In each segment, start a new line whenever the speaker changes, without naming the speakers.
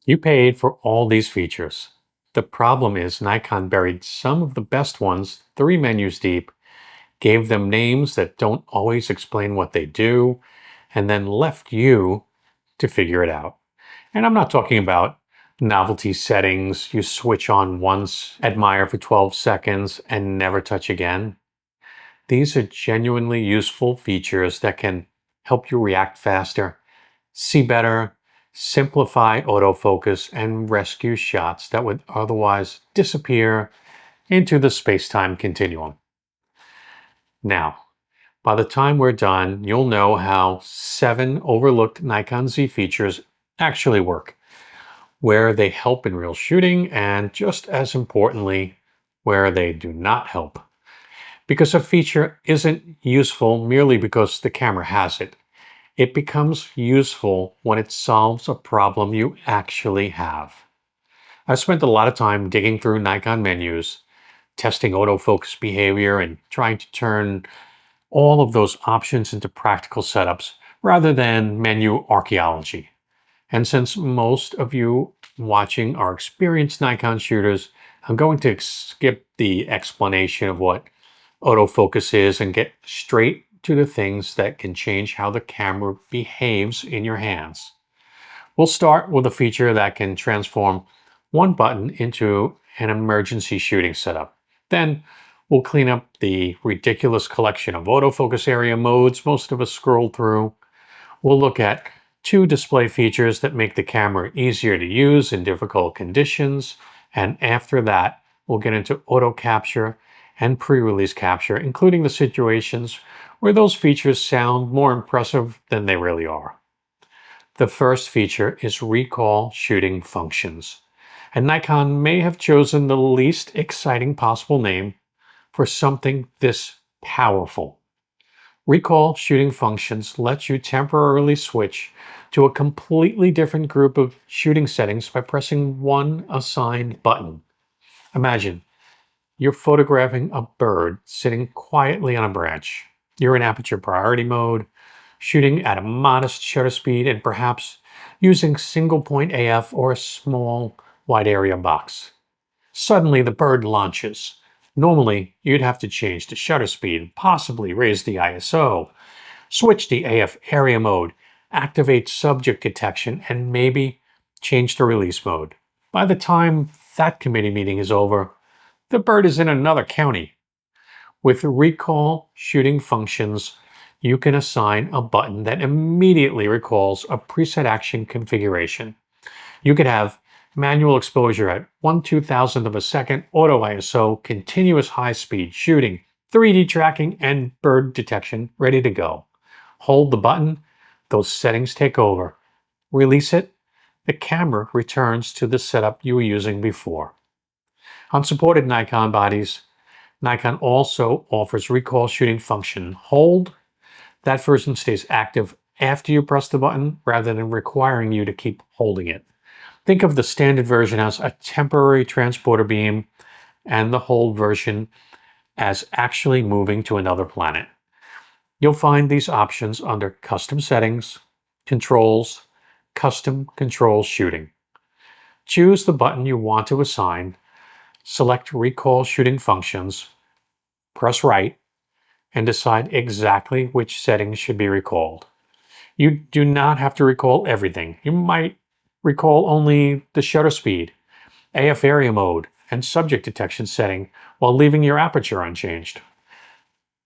You paid for all these features. The problem is Nikon buried some of the best ones 3 menus deep, gave them names that don't always explain what they do, and then left you to figure it out. And I'm not talking about novelty settings you switch on once, admire for 12 seconds, and never touch again. These are genuinely useful features that can help you react faster, see better, simplify autofocus, and rescue shots that would otherwise disappear into the space-time continuum. Now, by the time we're done, you'll know how 7 overlooked Nikon Z features actually work, where they help in real shooting, and just as importantly, where they do not help. Because a feature isn't useful merely because the camera has it. It becomes useful when it solves a problem you actually have. I've spent a lot of time digging through Nikon menus, testing autofocus behavior, and trying to turn all of those options into practical setups rather than menu archaeology. And since most of you watching are experienced Nikon shooters, I'm going to skip the explanation of what autofocus is and get straight to the things that can change how the camera behaves in your hands. We'll start with a feature that can transform one button into an emergency shooting setup. Then we'll clean up the ridiculous collection of autofocus area modes most of us scroll through. We'll look at 2 display features that make the camera easier to use in difficult conditions. And after that, we'll get into auto capture and pre-release capture, including the situations where those features sound more impressive than they really are. The first feature is recall shooting functions. And Nikon may have chosen the least exciting possible name for something this powerful. Recall shooting functions let you temporarily switch to a completely different group of shooting settings by pressing one assigned button. Imagine you're photographing a bird sitting quietly on a branch. You're in aperture priority mode, shooting at a modest shutter speed and perhaps using single point AF or a small wide area box. Suddenly the bird launches. Normally, you'd have to change the shutter speed, possibly raise the ISO, switch the AF area mode, activate subject detection, and maybe change the release mode. By the time that committee meeting is over, the bird is in another county. With recall shooting functions, you can assign a button that immediately recalls a preset action configuration. You could have manual exposure at 1/2000th of a second, auto ISO, continuous high speed shooting, 3D tracking, and bird detection ready to go. Hold the button, those settings take over. Release it, the camera returns to the setup you were using before. On supported Nikon bodies, Nikon also offers recall shooting function. Hold, that version stays active after you press the button rather than requiring you to keep holding it. Think of the standard version as a temporary transporter beam and the hold version as actually moving to another planet. You'll find these options under Custom Settings, Controls, Custom Control Shooting. Choose the button you want to assign, select Recall Shooting Functions, press Right, and decide exactly which settings should be recalled. You do not have to recall everything. You might recall only the shutter speed, AF area mode, and subject detection setting while leaving your aperture unchanged.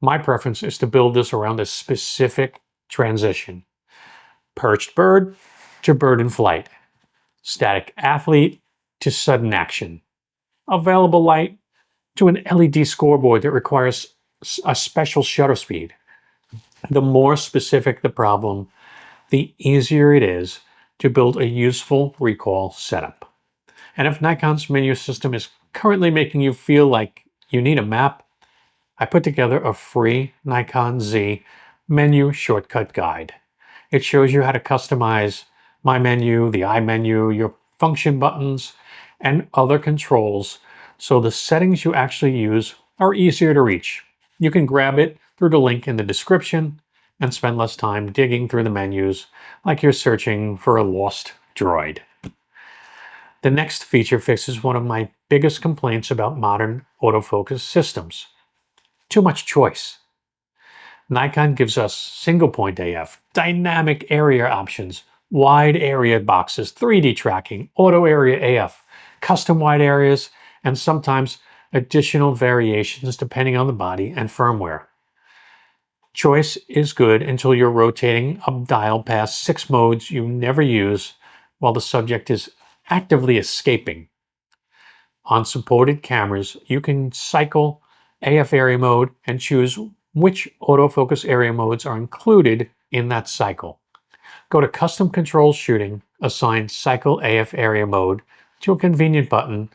My preference is to build this around a specific transition. Perched bird to bird in flight. Static athlete to sudden action. Available light to an LED scoreboard that requires a special shutter speed. The more specific the problem, the easier it is to build a useful recall setup. And if Nikon's menu system is currently making you feel like you need a map, I put together a free Nikon Z menu shortcut guide. It shows you how to customize My Menu, the I menu, your function buttons, and other controls so the settings you actually use are easier to reach. You can grab it through the link in the description and spend less time digging through the menus like you're searching for a lost droid. The next feature fixes one of my biggest complaints about modern autofocus systems: too much choice. Nikon gives us single point AF, dynamic area options, wide area boxes, 3D tracking, auto area AF, custom wide areas, and sometimes additional variations depending on the body and firmware. Choice is good until you're rotating a dial past 6 modes you never use while the subject is actively escaping. On supported cameras, you can cycle AF area mode and choose which autofocus area modes are included in that cycle. Go to Custom Control Shooting, assign Cycle AF Area Mode to a convenient button,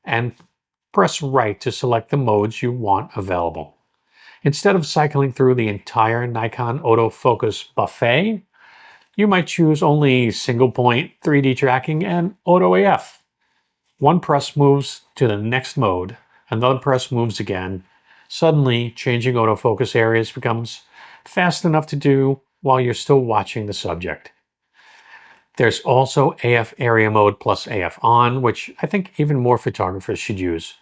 and press right to select the modes you want available. Instead of cycling through the entire Nikon autofocus buffet, you might choose only single point 3D tracking and auto AF. One press moves to the next mode, another press moves again. Suddenly, changing autofocus areas becomes fast enough to do while you're still watching the subject. There's also AF area mode plus AF on, which I think even more photographers should use.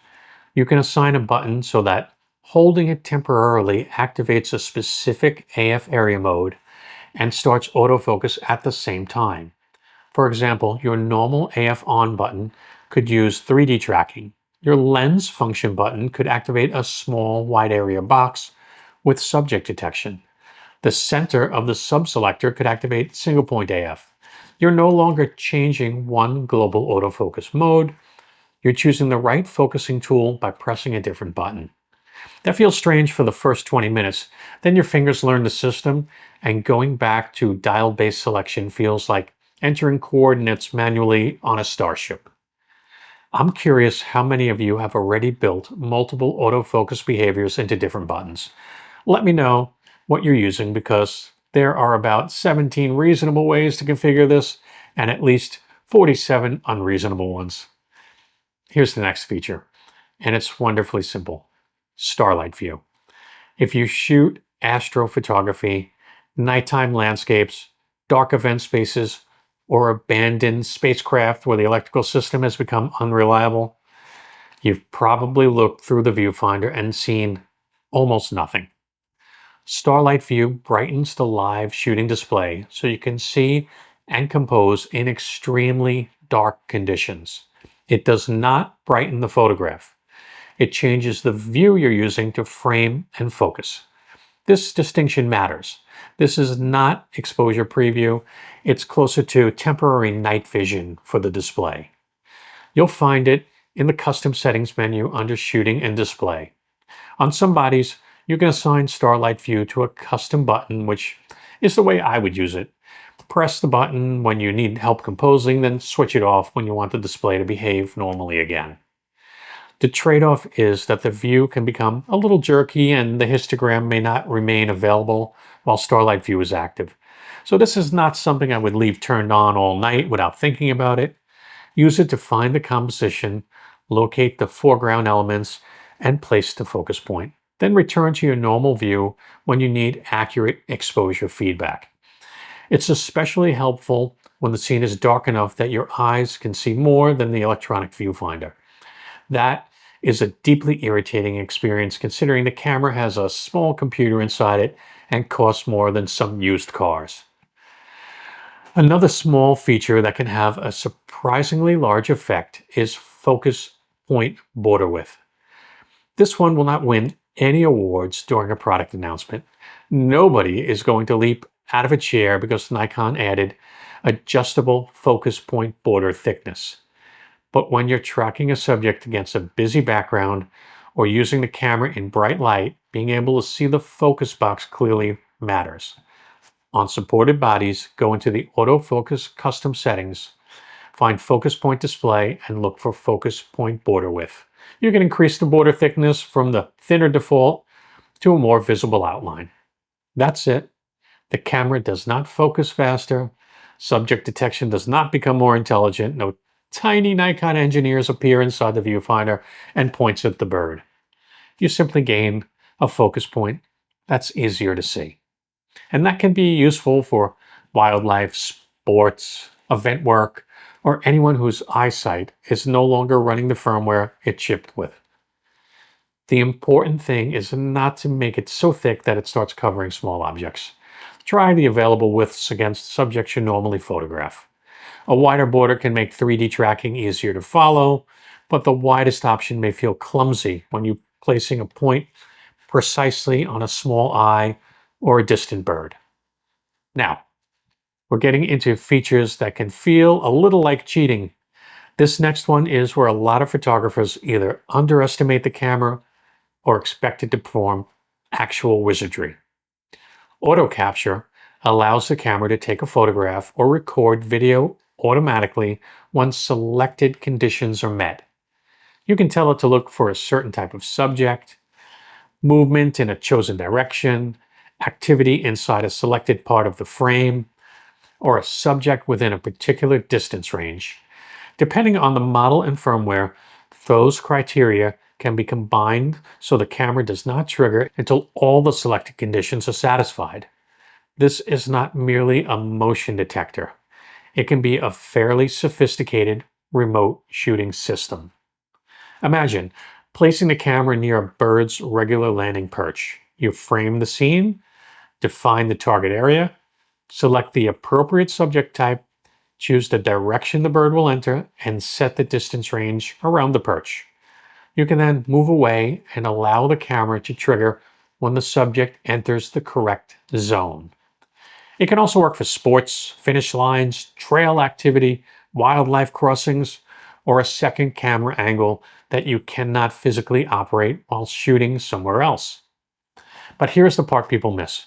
You can assign a button so that holding it temporarily activates a specific AF area mode and starts autofocus at the same time. For example, your normal AF on button could use 3D tracking. Your lens function button could activate a small wide area box with subject detection. The center of the subselector could activate single point AF. You're no longer changing one global autofocus mode. You're choosing the right focusing tool by pressing a different button. That feels strange for the first 20 minutes. Then your fingers learn the system, and going back to dial-based selection feels like entering coordinates manually on a starship. I'm curious how many of you have already built multiple autofocus behaviors into different buttons. Let me know what you're using, because there are about 17 reasonable ways to configure this and at least 47 unreasonable ones. Here's the next feature, and it's wonderfully simple: Starlight View. If you shoot astrophotography, nighttime landscapes, dark event spaces, or abandoned spacecraft where the electrical system has become unreliable, you've probably looked through the viewfinder and seen almost nothing. Starlight View brightens the live shooting display so you can see and compose in extremely dark conditions. It does not brighten the photograph. It changes the view you're using to frame and focus. This distinction matters. This is not exposure preview. It's closer to temporary night vision for the display. You'll find it in the custom settings menu under shooting and display. On some bodies, you can assign Starlight View to a custom button, which is the way I would use it. Press the button when you need help composing, then switch it off when you want the display to behave normally again. The trade-off is that the view can become a little jerky and the histogram may not remain available while Starlight View is active. So this is not something I would leave turned on all night without thinking about it. Use it to find the composition, locate the foreground elements, and place the focus point. Then return to your normal view when you need accurate exposure feedback. It's especially helpful when the scene is dark enough that your eyes can see more than the electronic viewfinder. That is a deeply irritating experience, considering the camera has a small computer inside it and costs more than some used cars. Another small feature that can have a surprisingly large effect is focus point border width. This one will not win any awards during a product announcement. Nobody is going to leap out of a chair because Nikon added adjustable focus point border thickness. But when you're tracking a subject against a busy background or using the camera in bright light, being able to see the focus box clearly matters. On supported bodies, go into the Autofocus custom settings, find focus point display, and look for focus point border width. You can increase the border thickness from the thinner default to a more visible outline. That's it. The camera does not focus faster. Subject detection does not become more intelligent. No tiny Nikon engineers appear inside the viewfinder and points at the bird. You simply gain a focus point that's easier to see. And that can be useful for wildlife, sports, event work, or anyone whose eyesight is no longer running the firmware it shipped with. The important thing is not to make it so thick that it starts covering small objects. Try the available widths against subjects you normally photograph. A wider border can make 3D tracking easier to follow, but the widest option may feel clumsy when you're placing a point precisely on a small eye or a distant bird. Now, we're getting into features that can feel a little like cheating. This next one is where a lot of photographers either underestimate the camera or expect it to perform actual wizardry. Auto capture allows the camera to take a photograph or record video automatically when selected conditions are met. You can tell it to look for a certain type of subject, movement in a chosen direction, activity inside a selected part of the frame, or a subject within a particular distance range. Depending on the model and firmware, those criteria can be combined so the camera does not trigger until all the selected conditions are satisfied. This is not merely a motion detector. It can be a fairly sophisticated remote shooting system. Imagine placing the camera near a bird's regular landing perch. You frame the scene, define the target area, select the appropriate subject type, choose the direction the bird will enter, and set the distance range around the perch. You can then move away and allow the camera to trigger when the subject enters the correct zone. It can also work for sports, finish lines, trail activity, wildlife crossings, or a second camera angle that you cannot physically operate while shooting somewhere else. But here's the part people miss.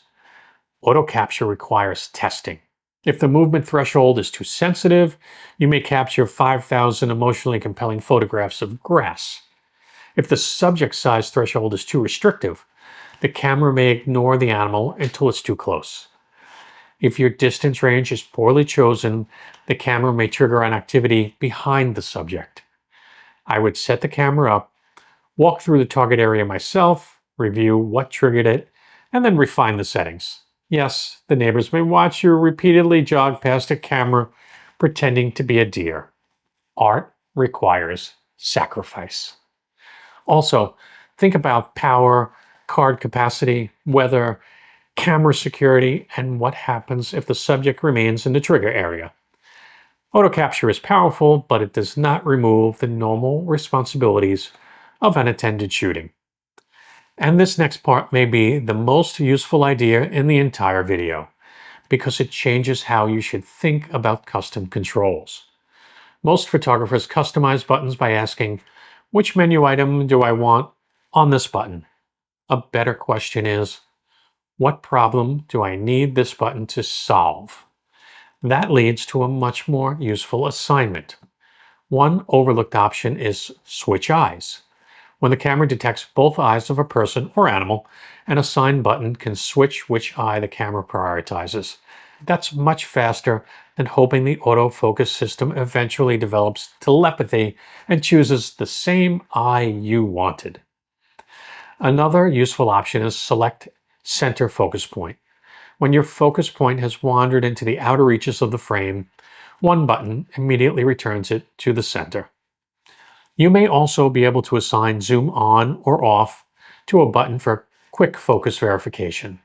Auto capture requires testing. If the movement threshold is too sensitive, you may capture 5,000 emotionally compelling photographs of grass. If the subject size threshold is too restrictive, the camera may ignore the animal until it's too close. If your distance range is poorly chosen, the camera may trigger an activity behind the subject. I would set the camera up, walk through the target area myself, review what triggered it, and then refine the settings. Yes, the neighbors may watch you repeatedly jog past a camera pretending to be a deer. Art requires sacrifice. Also, think about power, card capacity, weather, camera security, and what happens if the subject remains in the trigger area. Auto capture is powerful, but it does not remove the normal responsibilities of unattended shooting. And this next part may be the most useful idea in the entire video, because it changes how you should think about custom controls. Most photographers customize buttons by asking, which menu item do I want on this button? A better question is, what problem do I need this button to solve? That leads to a much more useful assignment. One overlooked option is switch eyes. When the camera detects both eyes of a person or animal, an assigned button can switch which eye the camera prioritizes. That's much faster than hoping the autofocus system eventually develops telepathy and chooses the same eye you wanted. Another useful option is select center focus point. When your focus point has wandered into the outer reaches of the frame, one button immediately returns it to the center. You may also be able to assign zoom on or off to a button for quick focus verification,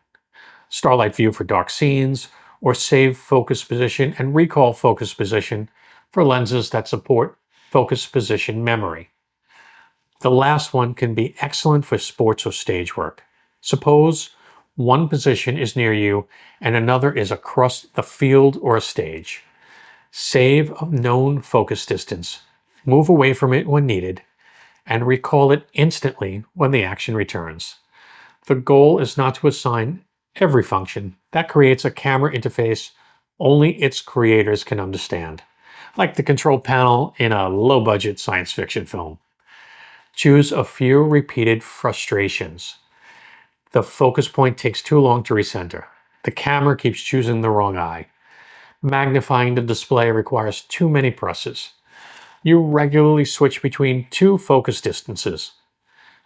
Starlight View for dark scenes, or save focus position and recall focus position for lenses that support focus position memory. The last one can be excellent for sports or stage work. Suppose one position is near you and another is across the field or a stage. Save a known focus distance, move away from it when needed, and recall it instantly when the action returns. The goal is not to assign every function. That creates a camera interface only its creators can understand, like the control panel in a low-budget science fiction film. Choose a few repeated frustrations. The focus point takes too long to recenter. The camera keeps choosing the wrong eye. Magnifying the display requires too many presses. You regularly switch between two focus distances.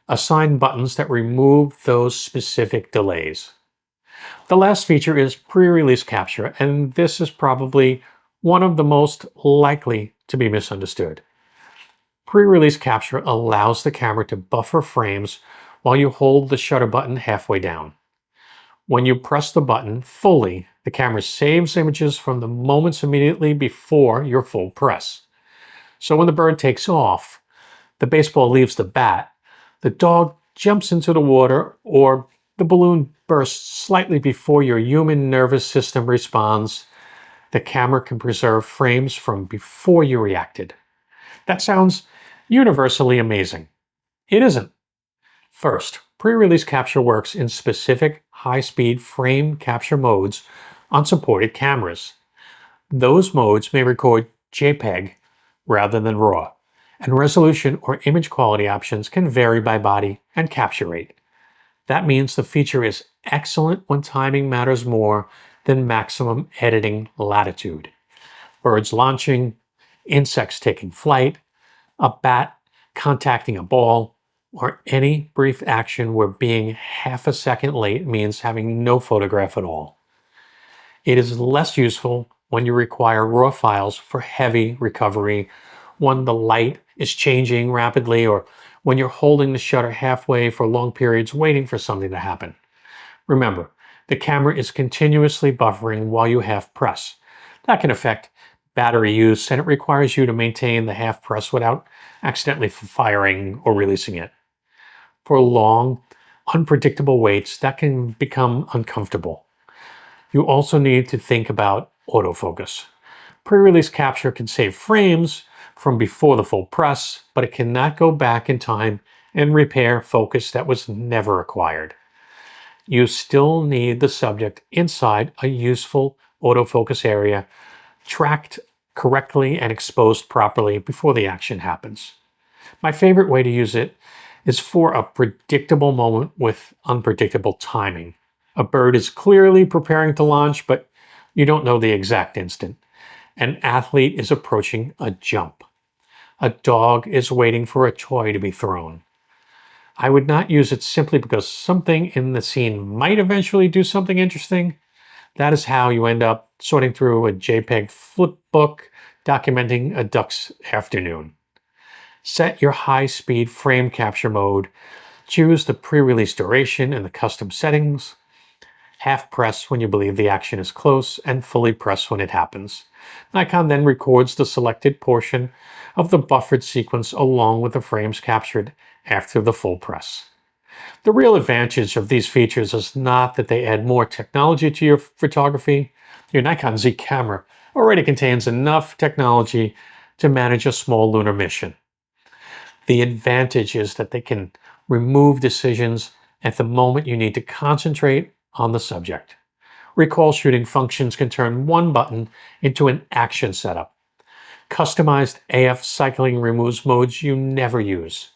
Assign buttons that remove those specific delays. The last feature is pre-release capture, and this is probably one of the most likely to be misunderstood. Pre-release capture allows the camera to buffer frames while you hold the shutter button halfway down. When you press the button fully, the camera saves images from the moments immediately before your full press. So when the bird takes off, the baseball leaves the bat, the dog jumps into the water, or the balloon bursts slightly before your human nervous system responds, the camera can preserve frames from before you reacted. That sounds universally amazing. It isn't. First, pre-release capture works in specific high-speed frame capture modes on supported cameras. Those modes may record JPEG rather than RAW, and resolution or image quality options can vary by body and capture rate. That means the feature is excellent when timing matters more than maximum editing latitude. Birds launching, insects taking flight, a bat contacting a ball, or any brief action where being half a second late means having no photograph at all. It is less useful when you require raw files for heavy recovery, when the light is changing rapidly, or when you're holding the shutter halfway for long periods waiting for something to happen. Remember, the camera is continuously buffering while you half press. That can affect battery use, and it requires you to maintain the half press without accidentally firing or releasing it. For long, unpredictable waits, that can become uncomfortable. You also need to think about autofocus. Pre-release capture can save frames from before the full press, but it cannot go back in time and repair focus that was never acquired. You still need the subject inside a useful autofocus area, tracked correctly and exposed properly before the action happens. My favorite way to use it is for a predictable moment with unpredictable timing. A bird is clearly preparing to launch, but you don't know the exact instant. An athlete is approaching a jump. A dog is waiting for a toy to be thrown. I would not use it simply because something in the scene might eventually do something interesting. That is how you end up sorting through a JPEG flip book documenting a duck's afternoon. Set your high-speed frame capture mode, choose the pre-release duration and the custom settings, half press when you believe the action is close, and fully press when it happens. Nikon then records the selected portion of the buffered sequence along with the frames captured after the full press. The real advantage of these features is not that they add more technology to your photography. Your Nikon Z camera already contains enough technology to manage a small lunar mission. The advantage is that they can remove decisions at the moment you need to concentrate on the subject. Recall shooting functions can turn one button into an action setup. Customized AF cycling removes modes you never use.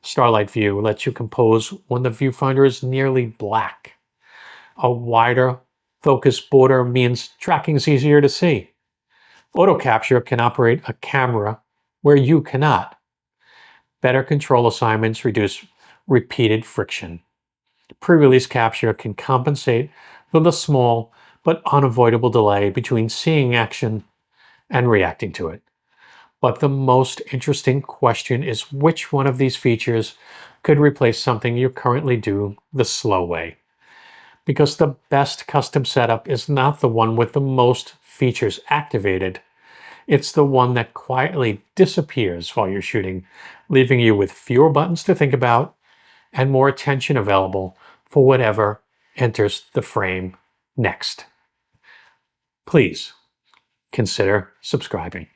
Starlight View lets you compose when the viewfinder is nearly black. A wider focus border means tracking is easier to see. Auto capture can operate a camera where you cannot. Better control assignments reduce repeated friction. Pre-release capture can compensate for the small but unavoidable delay between seeing action and reacting to it. But the most interesting question is which one of these features could replace something you currently do the slow way. Because the best custom setup is not the one with the most features activated. It's the one that quietly disappears while you're shooting, leaving you with fewer buttons to think about and more attention available for whatever enters the frame next. Please consider subscribing.